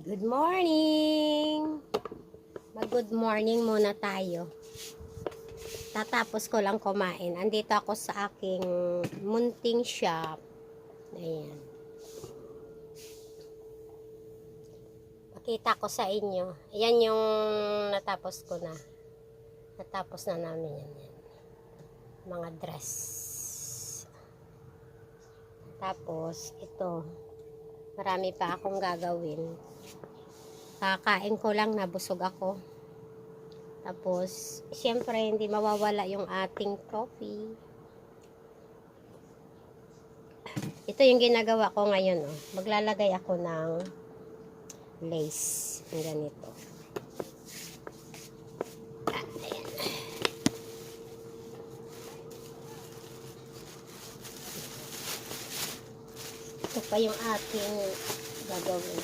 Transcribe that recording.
Good morning! Mag-good morning muna tayo. Tatapos ko lang kumain. Andito ako sa aking munting shop. Ayan. Pakita ko sa inyo. Ayan yung natapos ko na. Natapos na namin yan. Mga dress. Tapos, ito. Marami pa akong gagawin. Kakain ko lang, nabusog ako. Tapos, siyempre, hindi mawawala yung ating coffee. Ito yung ginagawa ko ngayon. Oh. Maglalagay ako ng lace. Yung ganito. Ayan. Ito pa yung ating gagawin.